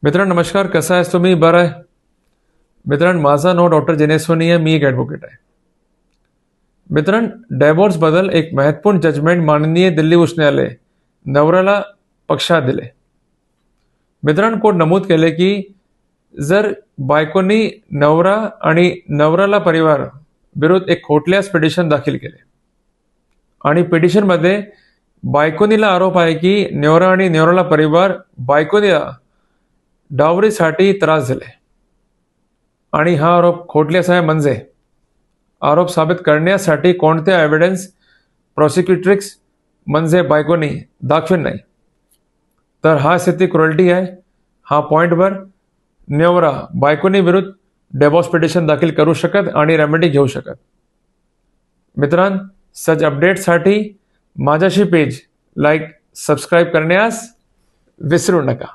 मित्रांनो नमस्कार, कसा आहेस तुम्ही? बरं आहे. मित्रांनो माझं नाव डॉक्टर जिनेश सोनी आहे. मी एक ॲडव्होकेट आहे. मित्रांनो डायव्होर्स बद्दल एक महत्वपूर्ण जजमेंट माननीय दिल्ली उच्च न्यायालय नवऱ्याला पक्षात दिले. मित्रांनो कोर्ट नमूद केले की जर बायकोनी नवरा आणि नवऱ्याला परिवार विरुद्ध एक खोटल्यास पिटिशन दाखल केले आणि पिटिशनमध्ये बायकोनीला आरोप आहे की नवरा आणि नवऱ्याला परिवार बायकोनीला डावरीसाठी त्रास दिले आणि हा आरोप खोटल्यास आहे. म्हणजे आरोप साबित करण्यासाठी कोणत्या एव्हिडन्स प्रॉसिक्युट्रिक्स म्हणजे बायकोनी दाखविले नाही, तर हा स्थिती क्रुएल्टी आहे. हा पॉइंटवर नवरा बायकोनी विरुद्ध डिवोर्स पिटिशन दाखल करू शकत आणि रेमेडी घेऊ शकत. मित्रांनो सच अपडेटसाठी माझ्याशी पेज लाईक सबस्क्राईब करण्यास विसरू नका.